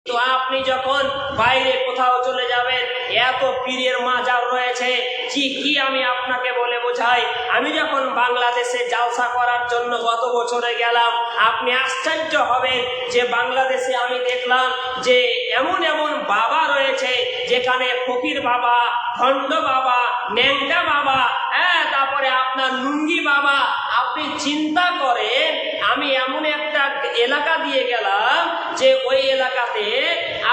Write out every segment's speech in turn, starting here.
তো আপনি যখন বাইরে কোথাও চলে যাবেন, এত পীরের মাজার রয়েছে, কি আমি আপনাকে বলে বোঝাই। আমি যখন বাংলাদেশে জালসা করার জন্য গত বছরে গেলাম, আপনি আশ্চর্য হবেন যে বাংলাদেশে আমি দেখলাম যে এমন এমন বাবা রয়েছে যেখানে ফকির বাবা, ভণ্ড বাবা, ন্যাংটা বাবা, তারপরে আপনার নুঙ্গি বাবা। আপনি চিন্তা করে, আমি এমন একটা এলাকা দিয়ে গেলাম যে ওই এলাকাতে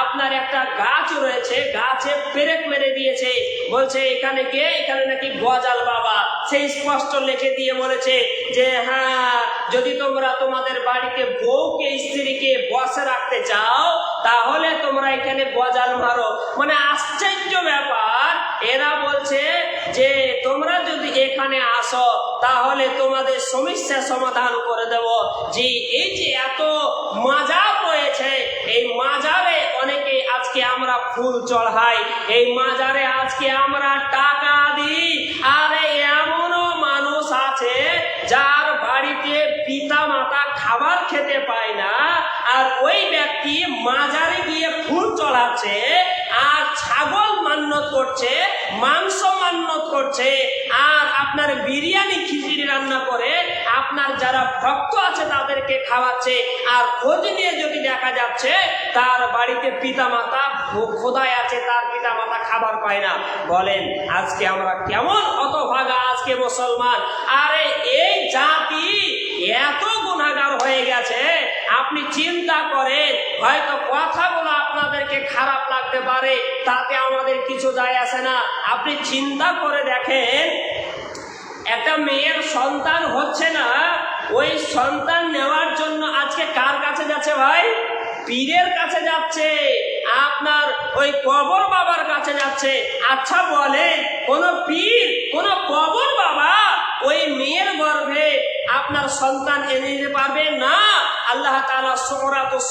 আপনার একটা গাছ রয়েছে, গাছে পেরেক মেরে দিয়েছে, বলছে এখানে কে, এখানে নাকি গজাল বাবা। সেই স্পষ্ট লিখে দিয়ে বলেছে যে হ্যাঁ, যদি তোমরা তোমাদের বাড়িতে বউকে স্ত্রীকে বসে রাখতে চাও তাহলে তোমরা এখানে গজাল মারো। মানে আশ্চর্য ব্যাপার, এরা বলছে যে তোমরা যদি এখানে আসো তাহলে তোমাদের সমস্যা সমাধান করে দেব। জি, এই যে এত মাজার রয়েছে, এই মাজারে অনেকে আজকে আমরা ফুল চড়াই, এই মাজারে আজকে আমরা টাকা দিই। আর এমনও মানুষ আছে যার বাড়িতে পিতা মাতা খাবার খেতে পায় না, আর ওই ব্যক্তি মাজারে গিয়ে ফুল চড়াচ্ছে আর ছাগল মান্যত করছে, মাংস মান্যত করছে, আর আপনার বিরিয়ানি খিচুড়ি রান্না করে আপনার যারা ভক্ত আছে তাদেরকে খাওয়াচ্ছে। আর খোঁজ নিয়ে যদি দেখা যাচ্ছে তার বাড়িতে পিতা মাতা খোদায় আছে, তার পিতা মাতা খাবার পায় না। বলেন আজকে আমরা কেমন হতভাগা আজকে মুসলমান। আরে এই জাতি এত গুনাহগার হয়ে গেছে, আপনি চিন্তা করেন, হয়তো কথাগুলো আপনাদেরকে খারাপ লাগতে পারে, তাতে আমাদের কিছু যায় আসে না। আপনি চিন্তা করে দেখেন, একটা মেয়ের সন্তান হচ্ছে না, ওই সন্তান নেওয়ার জন্য আজকে কার কাছে যাচ্ছে ভাই? পীরের কাছে যাচ্ছে, আপনার ওই কবর বাবার কাছে যাচ্ছে। আচ্ছা বলে কোন পীর, কোন কবর বাবা ওই মেয়ের গর্ভে আপনার সন্তান এনে দিতে পারবে না? আল্লাহ তাআলা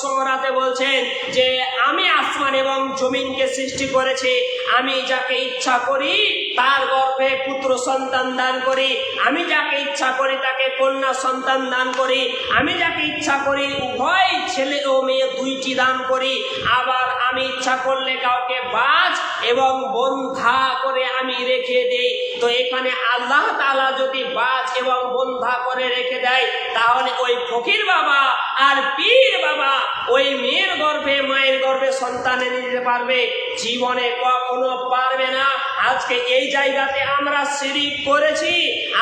সূরাতে বলছেন যে আমি আসমান এবং জমিনকে সৃষ্টি করেছি, আমি যাকে ইচ্ছা করি তার গর্ভে পুত্র সন্তান দান করি, আমি যাকে ইচ্ছা করি তাকে কন্যা সন্তান দান করি, আমি যাকে ইচ্ছা করি উভয় ছেলে ও মেয়ে দুইটি দান করি, আবার আমি ইচ্ছা করলে কাউকে বাজ এবং বন্ধা করে আমি রেখে দেই। তো এখানে আল্লাহ তাআলা যদি বাজ এবং বন্ধা করে রেখে দেয়, তাহলে ওই ফকির বাবা আর পীর বাবা ওই মেয়ের গর্ভে, মায়ের গর্ভে সন্তান এনে দিতে পারবে? জীবনে কখনো পারবে না। আজকে এই জায়গাতে আমরা শিরক করেছি।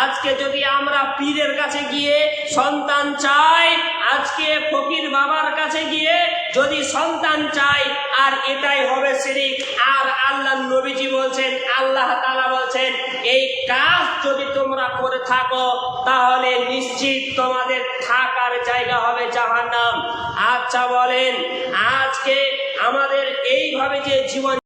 আজকে যদি আমরা পীরের কাছে গিয়ে সন্তান চাই, আজকে ফকির বাবার কাছে গিয়ে যদি সন্তান চাই, আর এটাই হবে শিরক। আর আল্লাহ নবীজি বলছেন, আল্লাহ তাআলা বলছেন, এই কাজ যদি তোমরা করে থাকো তাহলে নিশ্চিত তোমাদের থাকার জায়গা হবে জাহান্নাম। আচ্ছা বলেন, আজকে আমাদের এইভাবে যে জীবন